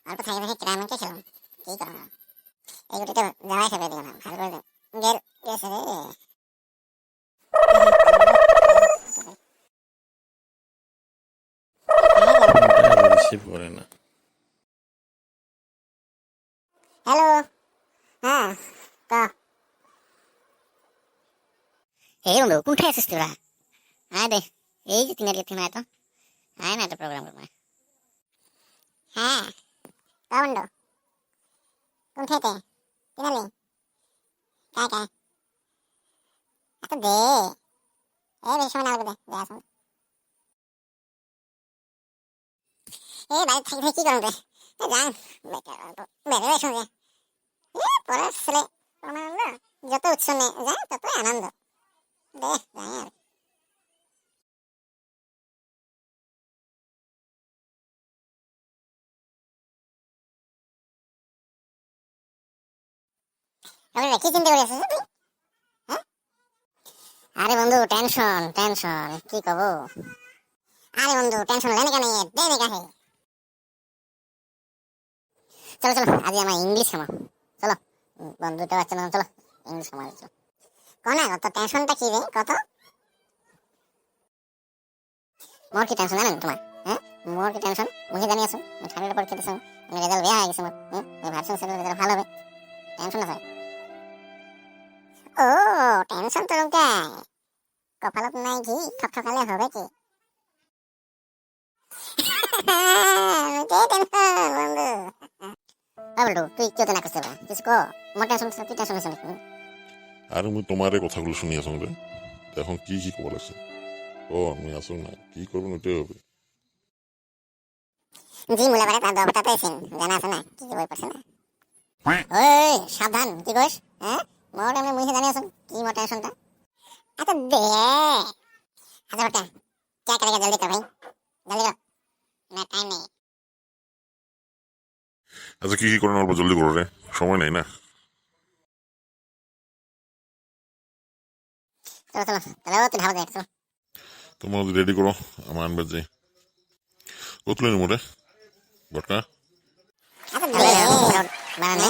অল্প থাকে দেখে ক্রাইমকে খেলাম, কি করো না এই গুটিটা জামাই খাবে দিও না, ভালো করে গেল গেছে রে। রিসিভ করে না। হ্যালো, হ্যাঁ ক। এই বন্ধু কোথায় আছিস তোরা? আয় দে, এই যে তিনের গেছিস না, এত আয় না, এত প্রোগ্রাম করবে। হ্যাঁ ক বন্ধু, কোথায়তে তিনালি কায় কায় এত দে, এই বেশি সময় না লাগবে, দে আসুন। এই বাইরে থাকি থাকি কি করবে, যান বেকার বেড়ে বেশ মজা। পড়ার ছেলে আনন্দ, যত উৎসব নিয়ে যায় তত আনন্দ, দে যাই আর। কি চিন্তা করে আছিস তুই? হ্যাঁ আরে বন্ধু, টেনশন টেনশন কি কব। আরে বন্ধু টেনশন লেনে কেন, দে নে কাহে। চলো চলো আজ আমার ইংলিশ খামো, চলো বন্ধুটা বাচ্চা না, চলো ইংলিশ খামো চলো। কনা কত টেনশনটা কি রে কত? মোর কি টেনশন জানেন তোমার? হ্যাঁ মোর কি টেনশন, মুখে জানি আছো ঠান্ডার পর খেতেছো, রেজাল্ট বেয়া হয়ে গেছে মোর। ভাবছেন সেটা রেজাল্ট ভালো হবে, টেনশন আছে। ও টেনশন তো রুমকায় কপালত নাই ঘি, ঠকঠকালে হবে কি? বন্ধু বলটু তুই কেউ তো না করতে পারা কিছু কো, মোর টেনশন তুই টেনশন আছে নাকি? আর মুই তোমার এই কথাগুলো শুনি আসুন রে, এখন কি কি খবর আছে ও, আমি আসুন না কি করবেন ওইটাই হবে। জি মুলাবারে তার দবটা পেয়েছেন, জানা আছে না কি কি বই পড়ছে না? ওই সাবধান কি কইস, হ্যাঁ মোর এমনি মুখে জানি আছেন কি মোর টেনশনটা। আচ্ছা দে আচ্ছা বটা क्या करेगा, जल्दी कर भाई जल्दी करो, ना टाइम नहीं। আচ্ছা কি কি করেন অল্প জলদি করো রে, সময় নাই না। চলো চলো তাহলে তুই ঢাবা দেখ চলো। তোমরা রেডি করো, আমার আনবে যাই কতলে নেবো রে ঘটকা। আচ্ছা দে বানানে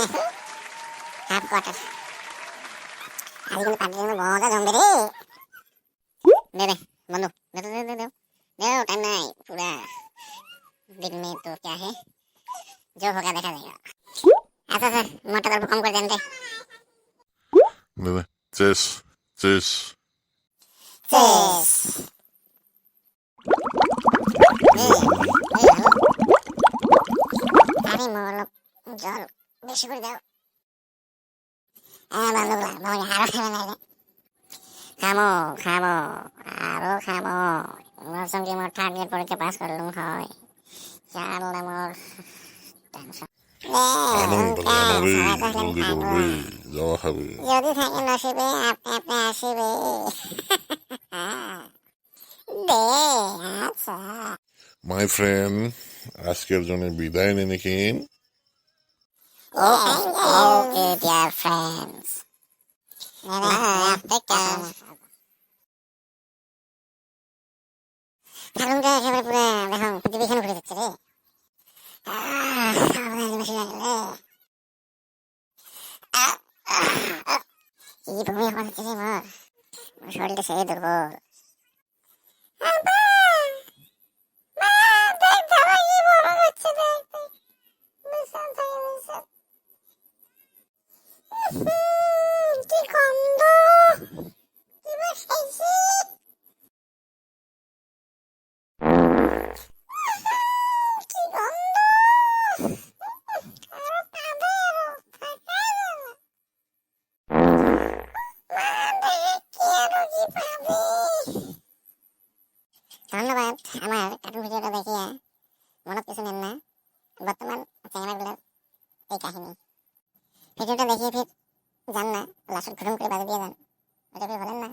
হাফ কোয়ার্টার, আজ কিন্তু পার্টির মধ্যে মজা জমবে রে। दे दे बंदू, दे दे दे दे दे, टाइम नहीं पूरा दिन में तो क्या है, जो होगा देखा जाएगा। ऐसा सर मोटा तरफ कम कर देंगे। চেস চেস চেস আরে মোর জল বেশি করে দাও। বান্ধবরা বাবা আরো খাবে না রে, খামো খামো আরো খামো, মোর সঙ্গে মোর টার্গেট পরীক্ষা পাস করলুম হয়, চাল মোর টেনশন। আনন্দ রে জলদি করো রে, যাওয়া খাবে। যদি থাকে নসিবে আপনি আপনি আসিবে। দে আচ্ছা মাই ফ্রেন্ড আজকের জন্য বিদায় নিয়ে নিখিন। ওকে ডিয়ার ফ্রেন্ডস, ঠাকুরটা একেবারে পুরো দেখো পৃথিবীখানে ঘুরে যাচ্ছে রে। বেশি লাগলে কি ভূমি হওয়া যাচ্ছে রে মোর, শরীরটা সেই দুর্বল। কি গন্ধ, কি বসাইছি কি গন্ধ, আরো কাঁদে আরো ফাঁকাই গেল। ধন্যবাদ আমার কার্টুন ভিডিওটা দেখিয়া মনে কিছু নেন না, বর্তমান চ্যানেলগুলোর এই কাহিনী। ভিডিওটা দেখিয়ে ফির যান না, লাস্ট ঘুরুম করে বাজে দিয়ে যান, ওটা বলেন না।